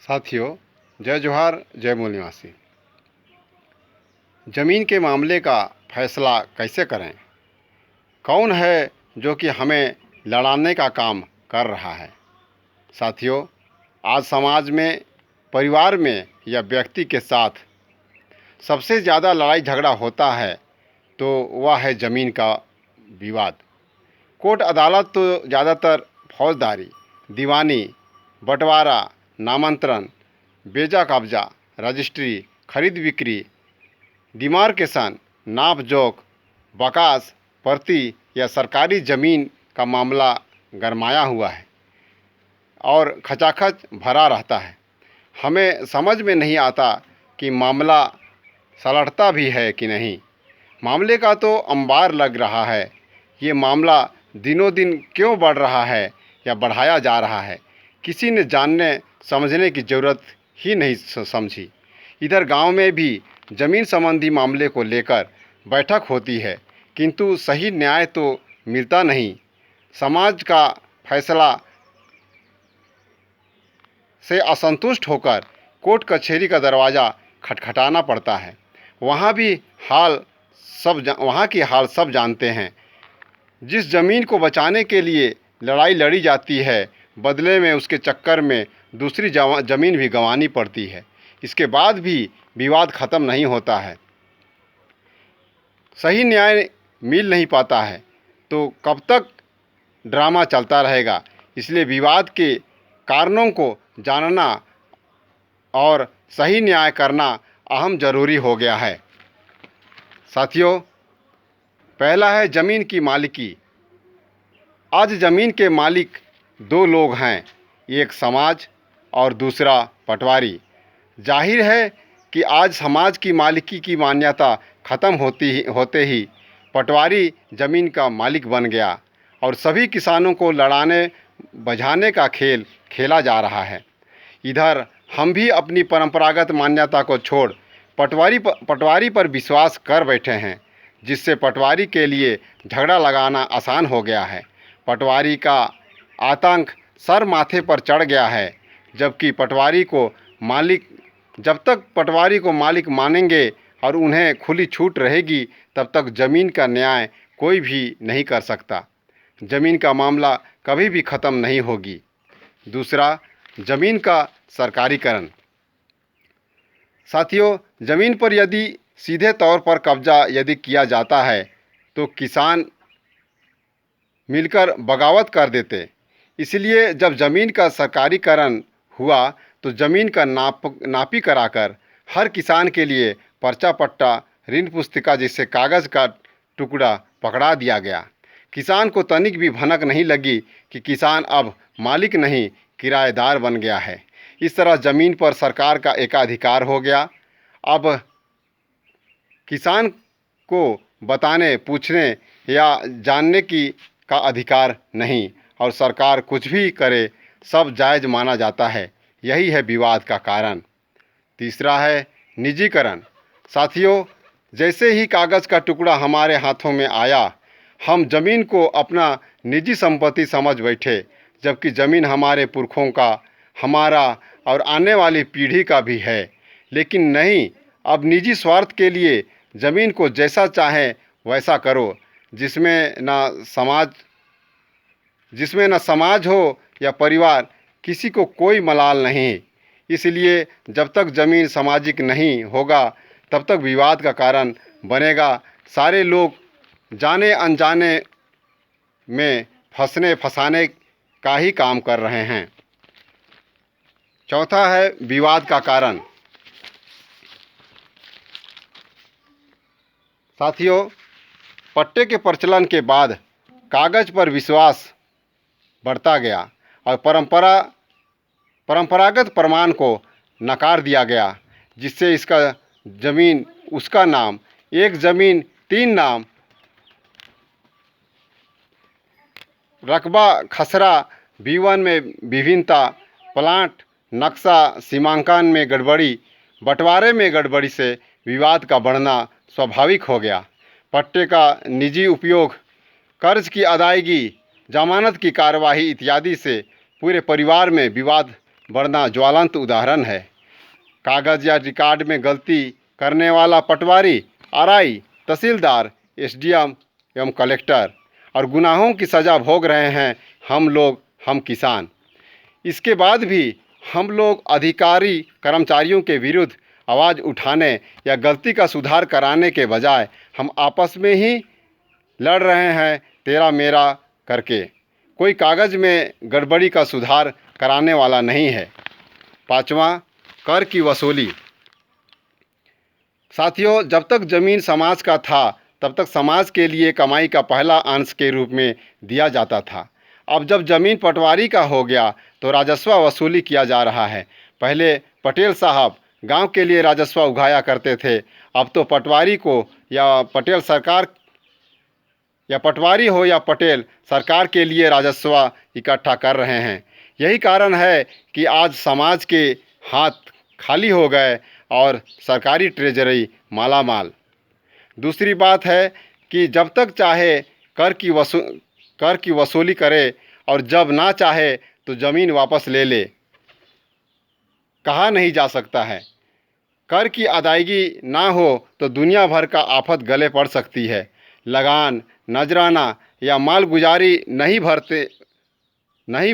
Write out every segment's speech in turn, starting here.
साथियों, जय जोहार, जय मूल निवासी। ज़मीन के मामले का फैसला कैसे करें? कौन है जो कि हमें लड़ाने का काम कर रहा है? साथियों, आज समाज में, परिवार में या व्यक्ति के साथ सबसे ज़्यादा लड़ाई झगड़ा होता है तो वह है ज़मीन का विवाद। कोर्ट अदालत तो ज़्यादातर फौजदारी, दीवानी, बंटवारा, नामांतरण, बेजा कब्जा, रजिस्ट्री, खरीद बिक्री, डिमार्केशन, नाप जोख, बकास, पर्ती या सरकारी ज़मीन का मामला गरमाया हुआ है और खचाखच भरा रहता है। हमें समझ में नहीं आता कि मामला सलटता भी है कि नहीं। मामले का तो अंबार लग रहा है। ये मामला दिनों दिन क्यों बढ़ रहा है या बढ़ाया जा रहा है, किसी ने जानने समझने की ज़रूरत ही नहीं समझी। इधर गांव में भी ज़मीन संबंधी मामले को लेकर बैठक होती है, किंतु सही न्याय तो मिलता नहीं। समाज का फैसला से असंतुष्ट होकर कोर्ट कचहरी का दरवाज़ा खटखटाना पड़ता है। वहाँ की हाल सब जानते हैं। जिस ज़मीन को बचाने के लिए लड़ाई लड़ी जाती है, बदले में उसके चक्कर में दूसरी ज़मीन भी गंवानी पड़ती है। इसके बाद भी विवाद ख़त्म नहीं होता है, सही न्याय मिल नहीं पाता है, तो कब तक ड्रामा चलता रहेगा। इसलिए विवाद के कारणों को जानना और सही न्याय करना अहम ज़रूरी हो गया है। साथियों, पहला है ज़मीन की मालिकी। आज ज़मीन के मालिक दो लोग हैं, एक समाज और दूसरा पटवारी। जाहिर है कि आज समाज की मालिकी की मान्यता ख़त्म होते ही पटवारी ज़मीन का मालिक बन गया और सभी किसानों को लड़ाने बझाने का खेल खेला जा रहा है। इधर हम भी अपनी परंपरागत मान्यता को छोड़ पटवारी पर विश्वास कर बैठे हैं, जिससे पटवारी के लिए झगड़ा लगाना आसान हो गया है। पटवारी का आतंक सर माथे पर चढ़ गया है, जब तक पटवारी को मालिक मानेंगे और उन्हें खुली छूट रहेगी, तब तक ज़मीन का न्याय कोई भी नहीं कर सकता। ज़मीन का मामला कभी भी ख़त्म नहीं होगी। दूसरा, ज़मीन का सरकारीकरण। साथियों, ज़मीन पर यदि सीधे तौर पर कब्जा यदि किया जाता है तो किसान मिलकर बगावत कर देते। इसलिए जब ज़मीन का सरकारीकरण हुआ तो ज़मीन का नापी कराकर हर किसान के लिए पर्चा पट्टा, ऋण पुस्तिका जैसे कागज़ का टुकड़ा पकड़ा दिया गया। किसान को तनिक भी भनक नहीं लगी कि किसान अब मालिक नहीं, किराएदार बन गया है। इस तरह ज़मीन पर सरकार का एकाधिकार हो गया। अब किसान को बताने, पूछने या जानने का अधिकार नहीं और सरकार कुछ भी करे सब जायज़ माना जाता है। यही है विवाद का कारण। तीसरा है निजीकरण। साथियों, जैसे ही कागज़ का टुकड़ा हमारे हाथों में आया, हम ज़मीन को अपना निजी संपत्ति समझ बैठे, जबकि ज़मीन हमारे पुरखों का, हमारा और आने वाली पीढ़ी का भी है। लेकिन नहीं, अब निजी स्वार्थ के लिए ज़मीन को जैसा चाहे वैसा करो, जिसमें न समाज हो या परिवार, किसी को कोई मलाल नहीं। इसलिए जब तक ज़मीन सामाजिक नहीं होगा, तब तक विवाद का कारण बनेगा। सारे लोग जाने अनजाने में फंसाने का ही काम कर रहे हैं। चौथा है विवाद का कारण। साथियों, पट्टे के प्रचलन के बाद कागज़ पर विश्वास बढ़ता गया और परंपरागत प्रमाण को नकार दिया गया, जिससे इसका ज़मीन उसका नाम, एक ज़मीन तीन नाम, रकबा खसरा, B1 में विभिन्नता, प्लाट नक्शा सीमांकन में गड़बड़ी, बंटवारे में गड़बड़ी से विवाद का बढ़ना स्वाभाविक हो गया। पट्टे का निजी उपयोग, कर्ज की अदायगी, जमानत की कार्यवाही इत्यादि से पूरे परिवार में विवाद बढ़ना ज्वलंत उदाहरण है। कागज़ या रिकॉर्ड में गलती करने वाला पटवारी, आरआई, तहसीलदार, एसडीएम एवं कलेक्टर और गुनाहों की सज़ा भोग रहे हैं हम किसान। इसके बाद भी हम लोग अधिकारी कर्मचारियों के विरुद्ध आवाज़ उठाने या गलती का सुधार कराने के बजाय हम आपस में ही लड़ रहे हैं तेरा मेरा करके। कोई कागज़ में गड़बड़ी का सुधार कराने वाला नहीं है। पाँचवा, कर की वसूली। साथियों, जब तक ज़मीन समाज का था तब तक समाज के लिए कमाई का पहला अंश के रूप में दिया जाता था। अब जब ज़मीन पटवारी का हो गया तो राजस्व वसूली किया जा रहा है। पहले पटेल साहब गांव के लिए राजस्व उगाया करते थे, अब तो पटवारी को या पटेल सरकार या पटवारी हो या पटेल सरकार के लिए राजस्व इकट्ठा कर रहे हैं। यही कारण है कि आज समाज के हाथ खाली हो गए और सरकारी ट्रेजरी मालामाल। दूसरी बात है कि जब तक चाहे कर की वसूली करे और जब ना चाहे तो ज़मीन वापस ले ले। कहा नहीं जा सकता है, कर की अदायगी ना हो तो दुनिया भर का आफत गले पड़ सकती है। लगान, नजराना या मालगुजारी नहीं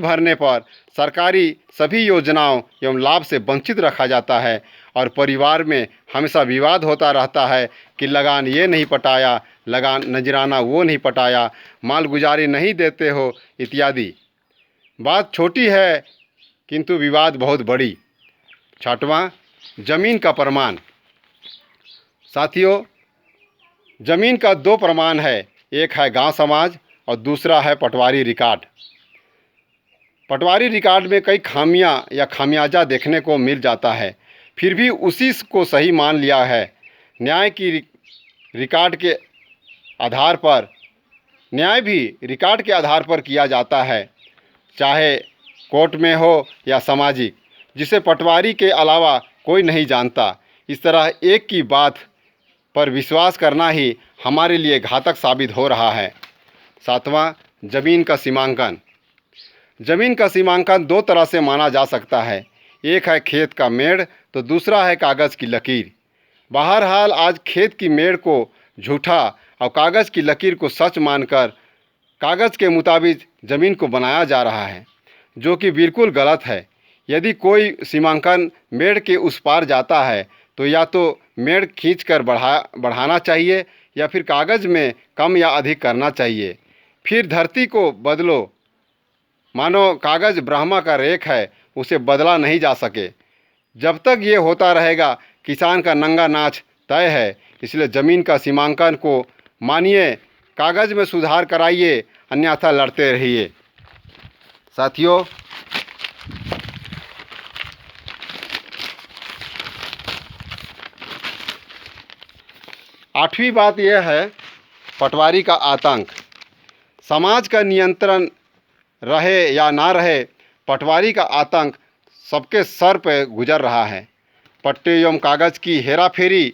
भरने पर सरकारी सभी योजनाओं एवं लाभ से वंचित रखा जाता है और परिवार में हमेशा विवाद होता रहता है कि लगान ये नहीं पटाया, लगान नजराना वो नहीं पटाया, मालगुजारी नहीं देते हो इत्यादि। बात छोटी है किंतु विवाद बहुत बड़ी। छठवां, ज़मीन का प्रमाण। साथियों, ज़मीन का दो प्रमाण है, एक है गांव समाज और दूसरा है पटवारी रिकॉर्ड। पटवारी रिकॉर्ड में कई खामियां या खामियाजा देखने को मिल जाता है, फिर भी उसी को सही मान लिया है। न्याय भी रिकॉर्ड के आधार पर किया जाता है, चाहे कोर्ट में हो या सामाजिक, जिसे पटवारी के अलावा कोई नहीं जानता। इस तरह एक की बात पर विश्वास करना ही हमारे लिए घातक साबित हो रहा है। सातवां, ज़मीन का सीमांकन। ज़मीन का सीमांकन दो तरह से माना जा सकता है, एक है खेत का मेड़ तो दूसरा है कागज़ की लकीर। बहरहाल आज खेत की मेड़ को झूठा और कागज़ की लकीर को सच मानकर कागज़ के मुताबिक ज़मीन को बनाया जा रहा है, जो कि बिल्कुल गलत है। यदि कोई सीमांकन मेड़ के उस पार जाता है तो या तो मेड़ खींचकर बढ़ाना चाहिए या फिर कागज़ में कम या अधिक करना चाहिए। फिर धरती को बदलो, मानो कागज़ ब्रह्मा का रेख है, उसे बदला नहीं जा सके। जब तक ये होता रहेगा किसान का नंगा नाच तय है। इसलिए ज़मीन का सीमांकन को मानिए, कागज़ में सुधार कराइए, अन्यथा लड़ते रहिए। साथियों, आठवीं बात यह है, पटवारी का आतंक। समाज का नियंत्रण रहे या ना रहे, पटवारी का आतंक सबके सर पर गुजर रहा है। पट्टे एवं कागज़ की हेराफेरी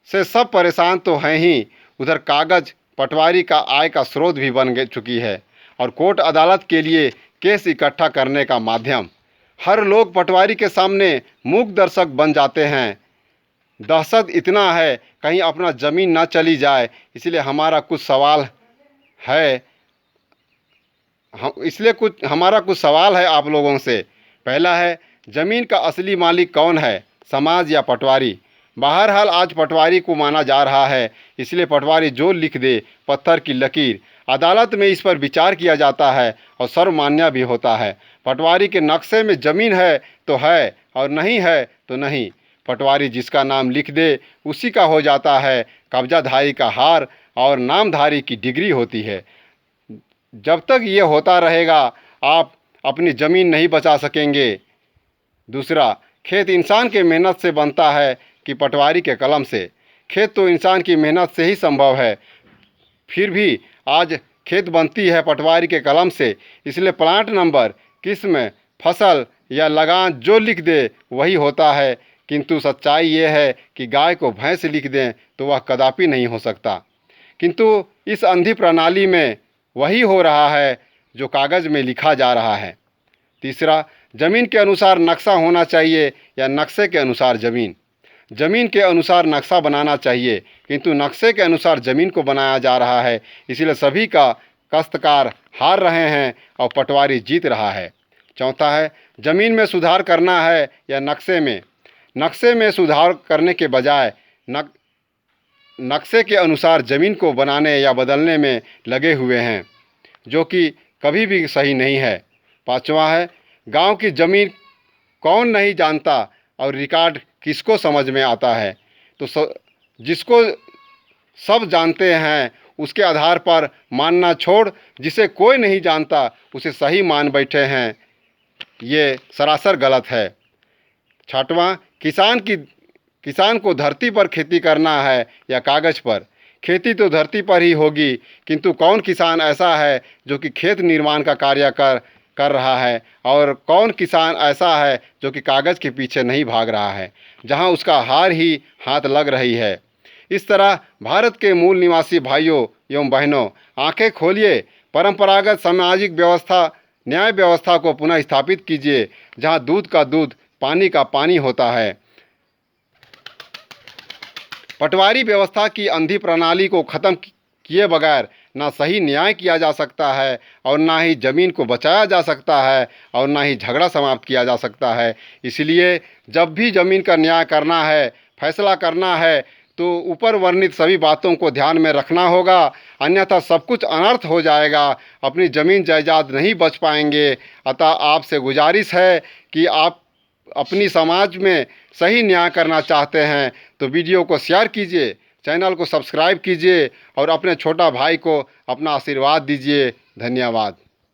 से सब परेशान तो हैं ही, उधर कागज़ पटवारी का आय का स्रोत भी बन चुकी है और कोर्ट अदालत के लिए केस इकट्ठा करने का माध्यम। हर लोग पटवारी के सामने मूक दर्शक बन जाते हैं। दहशत इतना है कहीं अपना ज़मीन ना चली जाए, इसलिए हमारा कुछ सवाल है आप लोगों से। पहला है, ज़मीन का असली मालिक कौन है, समाज या पटवारी? बहरहाल आज पटवारी को माना जा रहा है, इसलिए पटवारी जो लिख दे पत्थर की लकीर। अदालत में इस पर विचार किया जाता है और सर्वमान्य भी होता है। पटवारी के नक्शे में ज़मीन है तो है और नहीं है तो नहीं। पटवारी जिसका नाम लिख दे उसी का हो जाता है, कब्जाधारी का हार और नामधारी की डिग्री होती है। जब तक ये होता रहेगा आप अपनी ज़मीन नहीं बचा सकेंगे। दूसरा, खेत इंसान के मेहनत से बनता है कि पटवारी के कलम से? खेत तो इंसान की मेहनत से ही संभव है, फिर भी आज खेत बनती है पटवारी के कलम से। इसलिए प्लांट नंबर, किस्म, फसल या लगान जो लिख दे वही होता है, किंतु सच्चाई ये है कि गाय को भैंस लिख दें तो वह कदापि नहीं हो सकता। किंतु इस अंधी प्रणाली में वही हो रहा है जो कागज़ में लिखा जा रहा है। तीसरा, ज़मीन के अनुसार नक्शा होना चाहिए या नक्शे के अनुसार ज़मीन? ज़मीन के अनुसार नक्शा बनाना चाहिए, किंतु नक्शे के अनुसार ज़मीन को बनाया जा रहा है। इसीलिए सभी का काश्तकार हार रहे हैं और पटवारी जीत रहा है। चौथा है, ज़मीन में सुधार करना है या नक्शे में? नक्शे में सुधार करने के बजाय नक्शे के अनुसार ज़मीन को बनाने या बदलने में लगे हुए हैं, जो कि कभी भी सही नहीं है। पांचवा है, गांव की ज़मीन कौन नहीं जानता और रिकॉर्ड किसको समझ में आता है? तो जिसको सब जानते हैं उसके आधार पर मानना छोड़ जिसे कोई नहीं जानता उसे सही मान बैठे हैं, ये सरासर गलत है। छठवां, किसान को धरती पर खेती करना है या कागज़ पर? खेती तो धरती पर ही होगी, किंतु कौन किसान ऐसा है जो कि खेत निर्माण का कार्य कर रहा है, और कौन किसान ऐसा है जो कि कागज़ के पीछे नहीं भाग रहा है, जहां उसका हार ही हाथ लग रही है। इस तरह भारत के मूल निवासी भाइयों एवं बहनों, आंखें खोलिए, परंपरागत सामाजिक व्यवस्था, न्याय व्यवस्था को पुनः स्थापित कीजिए, जहां दूध का दूध, पानी का पानी होता है। पटवारी व्यवस्था की अंधी प्रणाली को ख़त्म किए बगैर ना सही न्याय किया जा सकता है और ना ही ज़मीन को बचाया जा सकता है और ना ही झगड़ा समाप्त किया जा सकता है। इसलिए जब भी ज़मीन का न्याय करना है, फैसला करना है, तो ऊपर वर्णित सभी बातों को ध्यान में रखना होगा, अन्यथा सब कुछ अनर्थ हो जाएगा, अपनी ज़मीन जायदाद नहीं बच पाएंगे। अतः आपसे गुजारिश है कि आप अपनी समाज में सही न्याय करना चाहते हैं तो वीडियो को शेयर कीजिए, चैनल को सब्सक्राइब कीजिए और अपने छोटा भाई को अपना आशीर्वाद दीजिए। धन्यवाद।